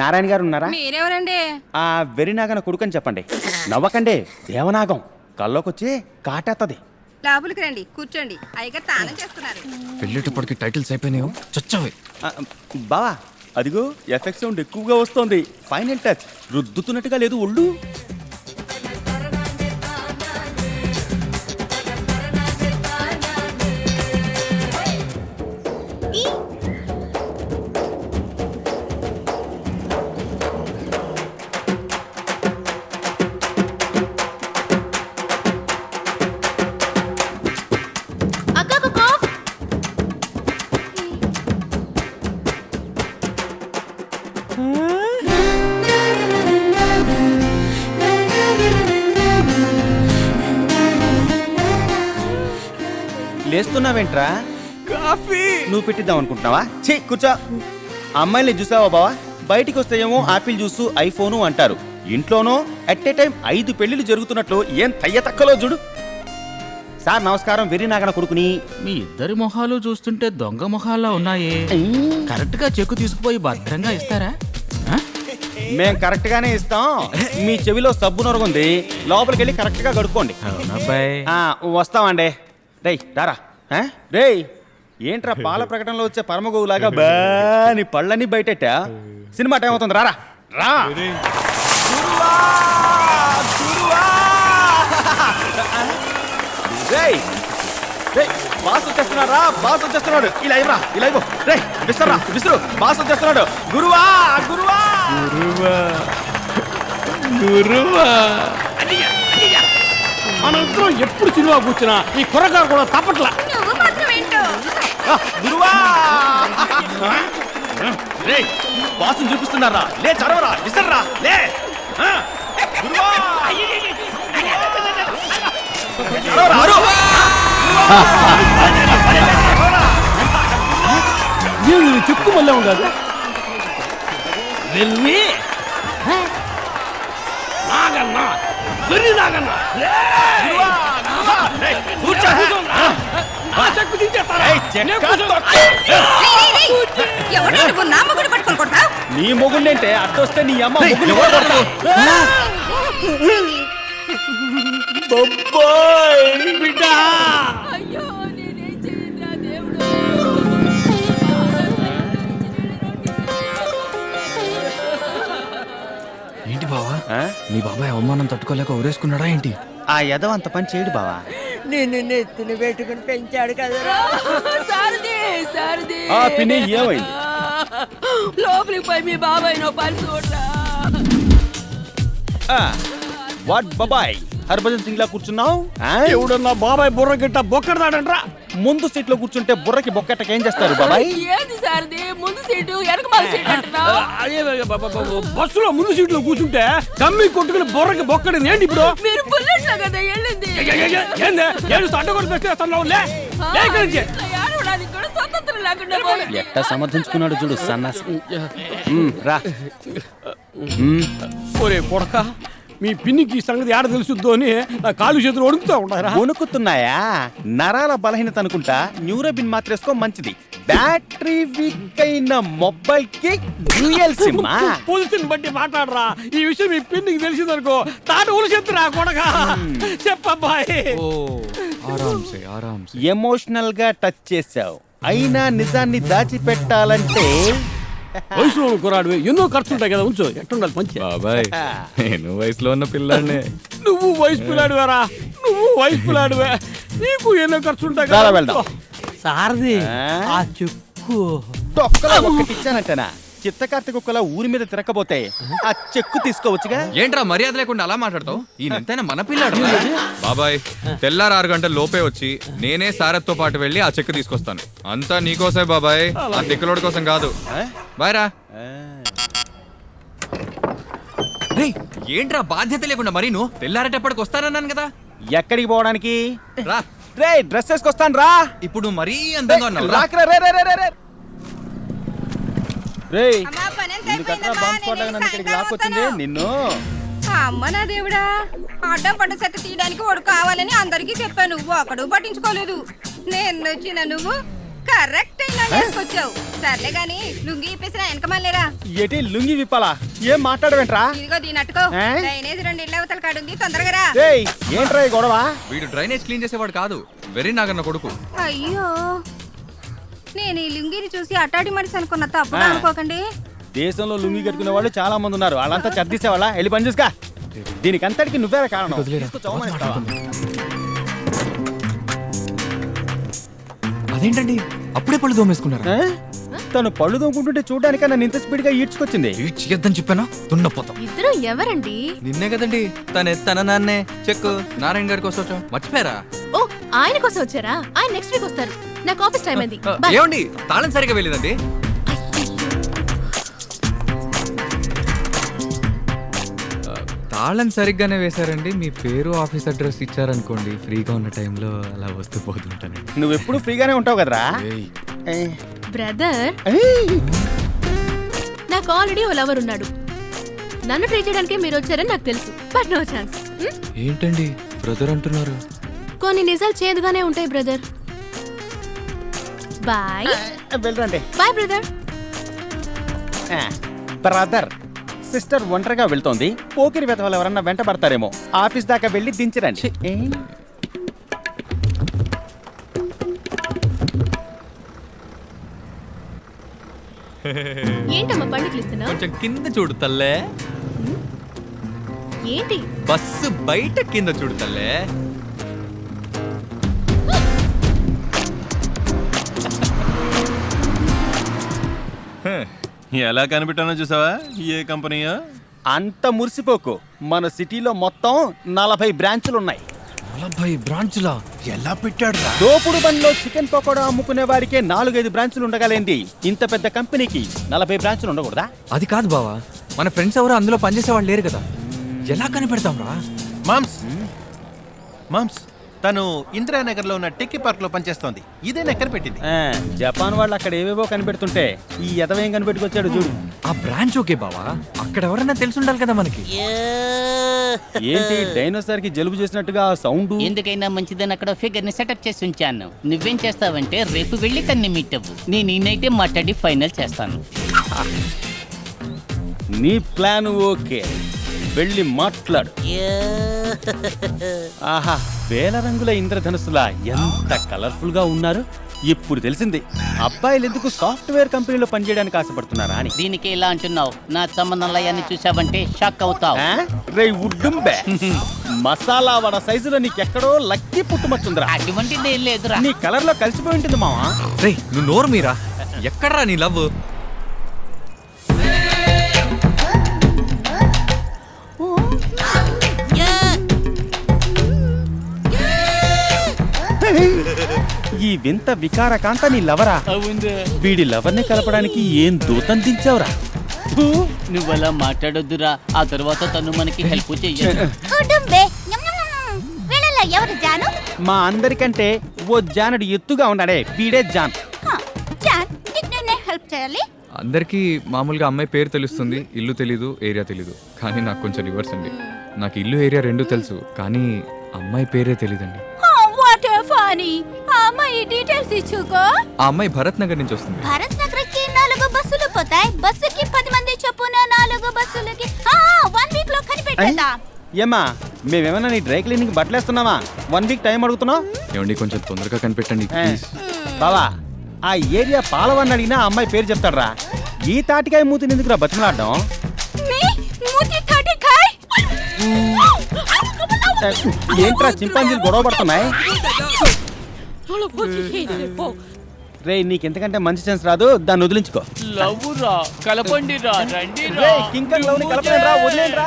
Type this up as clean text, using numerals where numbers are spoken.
నారాయణ గారు ఉన్నారా? మీరెవరండి? ఆ వెరినాగన కొడుకని చెప్పండి. నవ్వకండి, దేవనాగం కల్లోకొచ్చి కాటేత్తది. లోపలికి రండి, కూర్చోండి. అయ్యగారు తానం చేస్తున్నారు. వెళ్ళేటప్పటికి టైటిల్స్ అయిపోయినాయో చచ్చావే. బావా అదిగో ఎఫెక్ట్ సౌండ్ ఎక్కువగా వస్తోంది. ఫైనల్ టచ్ రుద్దుతున్నట్టుగా లేదు ఒళ్ళు. లేస్తున్నావేంట్రా? కాఫీ నువ్వు పెట్టిద్దాం అనుకుంటున్నావా? ఛీ కూర్చో. అమ్మాయిని చూసావా బావా? బయటికి వస్తేయేమో ఆపిల్ జ్యూసు ఐఫోను అంటారు, ఇంట్లోనో అట్ ఏ టైం 5 పెళ్లిళ్ళు జరుగుతున్నట్లు ఏం తయ్య తక్కలో చూడు. సార్ నమస్కారం, వెర్రినాగన కొడుకుని. మీ ఇద్దరి మొహాలు చూస్తుంటే దొంగ మొహాల్లో ఉన్నాయే. కరెక్ట్ గా చెక్కు తీసుకుపోయి భద్రంగా ఇస్తారా? మేం కరెక్ట్ గానే ఇస్తాం. మీ చెవిలో సబ్బు నొరగుంది, లోపలికి వెళ్ళి కరెక్ట్ గా కడుక్కోండి. వస్తామండి. రేయ్ రారా. రేయ్ ఏంట్రా పాల ప్రకటనలో వచ్చే పరమగోవులాగా బాని పళ్ళని బయటెట్టా? సినిమా టైం అవుతుంది, రారా రా. రేయ్ బాస్ వచ్చేస్తున్నాడు రా, బాస్ వచ్చేస్తున్నాడు. ఇలా ఇవ్వరా, ఇలా ఇవ్వు. రే విసరా, విసురు, బాస్ వచ్చేస్తున్నాడు. గురువా గురువా గురువా గురువా. మనందరం ఎప్పుడు సినిమా కూర్చున్నా ఈ కుర్రగారు కూడా తప్పట్లా. నువ్వు మాత్రం ఏంటో. గురువా. రే బాసుని చూపిస్తున్నారా? లే చదవరా, విసర్రా, లే. గురువా చెక్కు మళ్ళీ ఉండదు. వెర్రి నాగన్నా, వెర్రి నాగన్నా, నీ మొగుండంటే అడ్డొస్తే నీ అమ్మ బిడ్డ. ఏంటి బావా, మీ బాబాయ్ అవమానం తట్టుకోలేక ఊరేసుకున్నాడా ఏంటి? ఆ యదవ అంత పని చేయడు బావా. నిన్ను నెత్తిని పెట్టుకుని పెంచాడు కదరా. ఆ పిన్ని ఏమైంది? లోపలికి పోయి మీ బాబాయ్ నో పని చూడరా. వాట్ బాబాయ్ హర్భజన్ సింగ్ లా కూర్చున్నావు? ఎవడన్నా బాబాయ్ బుర్ర గిట్ట బొక్కడదాడంట్రా. ముందు సీట్ లో కూర్చుంటే బుర్రకి బొక్కటకి ఏం చేస్తారు బాబాయ్? ఏంది సార్ది ముందు సీటు వెనక సీట్ అంటున్నావు? బస్సులో ముందు సీట్లో కూర్చుంటే కమ్మి కొట్టుకుని బుర్రకి బొక్కడింది ఏంటి ఇప్పుడు? మీరు బుల్లెట్ లో కదా వెళ్ళింది. ఏంది ఏడు అడ్డగొట్టు పెట్టేస్తాను. ఆడవడానికి కూడా స్వతంత్రం లేకుండా పోయింది. ఎట్టా సమర్థించుకున్నాడు చూడు సన్నాసి. రా. ఒరే కొడక, మీ పిన్నికి ఈ సంగతి ఆడ తెలుసుద్దు అని నా కాలు చేతులు వణుకుతా ఉంటారా? వణుకుతున్నాయా? నరాల బలహీనత అనుకుంటా. న్యూరోబిన్ మాత్రేసుకో, మంచిది. బ్యాటరీ వీక్ అయిన మొబైల్ కి డ్యూయల్ సిమ్. పొజిషన్ బట్టి మాట్లాడరా. ఈ విషయం మీ పిన్నికి తెలిసిందనుకో తాట ఉలిసేద్దురా కొడక. చెప్పబ్బాయి. ఎమోషనల్ గా టచ్ చేసావు, అయినా నిజాన్ని దాచిపెట్టాలంటే వయసులో కురాడు ఎన్నో ఖర్చుంటాయి కదా, ఉంచు. ఎట్టుండాలి మంచి బాబాయ్, నేను వయసులో ఉన్న పిల్లాడినే. నువ్వు వయసు పిల్లాడువేరా, నువ్వు వయసు పిల్లాడువే, నీకు ఎన్నో ఖర్చుంటాయి కదా. వెళ్దాం. సారది ఆ చెక్కు తొక్కలో ఒక్కటి ఇచ్చానంటనా? చిత్తకార్తె కుక్కలా ఊరి మీద తిరగకపోతే ఆ చెక్కు తీసుకోవచ్చుగా. ఏంట్రా మర్యాద లేకుండా అలా మాట్లాడతావు? ఈయనంతైనా మన పిల్లాడు. బాబాయ్, తెల్లారు 6 గంటల లోపే వచ్చి నేనే సారథ్తో పాటు వెళ్ళి ఆ చెక్కు తీసుకొస్తాను. అంతా నీకోసమే బాబాయ్, ఆ దిక్కులోడి కోసం కాదు. బాయ్ రా. ఏంట్రా బాధ్యత లేకుండా మరి నువ్వు తెల్లారేటప్పటికి వస్తానన్నాను కదా. ఎక్కడికి పోవడానికి? రా. రే డ్రెస్ వేసుకొస్తాను రా. ఇప్పుడు మరీ అందంగా ఉన్నావు. రాకరా. రే రే రే రే రే. అమ్మా, పనంతా ఇక్కడికి అయిపోయిందమ్మా, నేను లాక్కొచ్చింది సాయంత్రం నిన్ను. అమ్మ నా దేవుడా, అడ్డం పడ్డ చెత్త తీయడానికి వాడు కావాలని అందరికీ చెప్పాను, ఒకడు పట్టించుకోలేదు. నేను వచ్చిన నువ్వు కరెక్ట్ అయినా వేసుకొచ్చావు. సర్లే గాని లుంగి ఇప్పేసినా వెనకమల్లేరా. ఎటి లుంగి విప్పాలా? ఏం మాట్లాడవేంట్రా? ఇదిగో దీని అట్టుకో. ఏ? డ్రైనేజ్ 2 ఇళ్ళ అవతల కాడుంది, తొందరగా రా. ఏయ్ ఏంట్రా ఈ గొడవ? వీడు డ్రైనేజ్ క్లీన్ చేసేవాడు కాదు, వెర్రి నాగన్న కొడుకు. అయ్యో, నేను ఈ లుంగిని చూసి అట్టాడి మనిషి అనుకున్న, తప్పుగా అనుకోకండి. దేశంలో లుంగి కట్టుకునే వాళ్ళు చాలా మంది ఉన్నారు. వాళ్ళంతా చర్దీసేవాళ్ళ వెళ్ళి పని చూసుకా. దీనికి అంతటికి నువ్వేరా కారణం. తీసుకొచ్చి అవమానిస్తావా? అదేంటండి అప్పుడే పళ్ళు దోమేసుకున్నారా? ఏ? తను పళ్ళు తోముకుంటుంటే చూడడానికి నన్ను ఇంత స్పీడ్ గా ఈడ్చుకొచ్చింది. చేయొద్దని చెప్పానా? దున్నపోతాం. ఇద్దరు ఎవరండి? నిన్నే కదండి తన నాన్నే చెక్కు నారాయణ గారికి వస్తా మర్చిపోయారా? ఓ, ఆయన కోసం వచ్చారా? ఆయన నెక్స్ట్ వీక్ వస్తారు. నాకు ఆఫీస్ టైం అయింది. Bye. ఏమండి తాళం సరిగా వెళ్ళిందండి. తాళం సరిగ్గానే వేశారండి. మీ పేరు ఆఫీస్ అడ్రస్ ఇచ్చారనుకోండి, ఫ్రీగా ఉన్న టైంలో అలా వస్తూ పోతుంటానండి. నువ్వు ఎప్పుడు ఫ్రీగానే ఉంటావు కదరా. బ్రదర్, నాకు ఆల్రెడీ ఓ లవర్ ఉన్నాడు. నన్ను ట్రై చేయడానికి మీరు వచ్చారని నాకు తెలుసు, బట్ నో ఛాన్స్. ఏంటండి బ్రదర్ అంటున్నారు? కొన్ని నిజాలు చేదుగానే ఉంటాయి బ్రదర్. బాయ్ వెళ్ళరండి. Bye brother. బ్రదర్, సిస్టర్ ఒంటరిగా వెళ్తోంది. పోకిరి వెతవాళ్ళు ఎవరన్నా వెంట పడతారేమో. ఆఫీస్ దాకా వెళ్ళి దించరండి. ఏంటమ్మా పండుగలు ఇస్తున్నా? కొంచెం కింద చూడు తల్లే. ఏంటి? బస్సు బయట కింద చూడు తల్లే. ఎలా కనిపెట్టానో చూసావా? ఏ కంపెనీయో? అంత మురిసిపోకు. మన సిటీలో మొత్తం 40 బ్రాంచులు ఉన్నాయి. 40 బ్రాంచ్లా? ఎలా పెట్టాడు రా? దోపుడు బండిలో చికెన్ పకోడా అమ్ముకునే వాడికే 4-5 బ్రాంచులు ఉండగలేంది. ఇంత పెద్ద కంపెనీకి 40 బ్రాంచులు ఉండకూడదా? అది కాదు బావా, మన ఫ్రెండ్స్ ఎవరు అందులో పనిచేసే వాళ్ళు లేరు కదా, ఎలా కనిపెడతాం రా? మామ్స్ తను ఇందిరానగర్ లో ఉన్న టెక్కీ పార్క్ లో పనిచేస్తోంది. ఇదే నెక్కర పెట్టింది. జపాన్ వాళ్ళు అక్కడ ఏవేవో కనిపెడుతుంటే ఈ ఎదవేం కనిపెట్టుకొచ్చాడు చూడు. ఆ బ్రాంచ్ ఓకే బావా, అక్కడ ఎవరన్నా తెలిసి ఉండాలి కదా మనకి. ఏంటి డైనోసార్ కి జలుబు చేసినట్టుగా సౌండ్? ఎందుకైనా మంచిదని అక్కడ ఫిగర్ ని సెటప్ చేసి ఉంచాను. నువ్వేం చేస్తావంటే రేపు వెళ్ళి తన్ని మీట్ అవ్వు. నేను ఈ నైటే మాట్లాడి ఫైనల్ చేస్తాను. నీ ప్లాన్ ఓకే, వెళ్ళి మాట్లాడు. ఆహా, వేల రంగుల ఇంద్రధనుసులా ఎంత కలర్ఫుల్ గా ఉన్నారు. ఇప్పుడు తెలిసింది అబ్బాయిలు ఎందుకు సాఫ్ట్వేర్ కంపెనీలో పనిచేయడానికి ఆశపడుతున్నారా అని. దీనికి ఇలా అంటున్నావు, నా సంబంధంలయాన్ని చూసావంటే షాక్ అవుతావు. రే ఉడ్డుంబే, మసాలా వడ సైజులో నీకెక్కడో లక్కీ పుట్టుమచ్చుందిరా. అటువంటిది లేదురా. నీ కలర్ లో కలిసిపోయి ఉంటుంది మావా. రే నువ్వు నోరు మీరా, ఎక్కడరా నీ లవ్? ఈ వింత వికారకాంత నీ లవరా? వీడి లవర్ని కలపడానికి ఏం దూతం దించావురా? నువ్వలా మాట్లాడొద్దురా, ఆ తర్వాత తను మనకి హెల్ప్ చెయ్యదు. ఎవరు జాను? మా అందరికంటే ఓ జానుడు ఎత్తుగా ఉన్నాడే, వీడే జాన్. జాన్, నీకు నేనే హెల్ప్ చేయాలి. అందరికీ మామూలుగా అమ్మాయి పేరు తెలుస్తుంది, ఇల్లు తెలీదు, ఏరియా తెలీదు. కానీ నాకు కొంచెం రివర్స్ అండి. నాకు ఇల్లు ఏరియా రెండూ తెలుసు, కానీ అమ్మాయి పేరే తెలీదండి. What a funny. అమ్మాయి డీటెయిల్స్ ఇచ్చుకో. ఆ అమ్మాయి భరత్ నగర్ నుంచి వస్తుంది. భారత్ నగర్ కి 4 బస్సులు పోతాయి. బస్సుకి 10 మంది చొప్పున 4 బస్సులకి 1 వీక్ లో కనిపెట్టేదా? ఏమా, మేమేమన్నా నీ డ్రై క్లీనింగ్ బట్టలేస్తున్నావా? 1 వీక్ టైం అడుగుతున్నావు. ఏమండి కొంచెం తొందరగా కనిపెట్టండి ప్లీజ్. బావా, ఆ ఏరియా పాలవని అడిగినా అమ్మాయి పేరు చెప్తాడ్రా. ఈ తాటికాయ మూతిని ఎందుకురా బతిమలాడడం? ఏంట్రా చింపాంజీలు గొడవ పడుతున్నాయి? రే, నీకెంతకంటే మంచి ఛాన్స్ రాదు, దాన్ని వదిలించుకో. లవ్ రా, కలపండి రా, రండి రా. కింగ్ కన్ లవ్ ని కలపండి రా, వదిలేండి రా.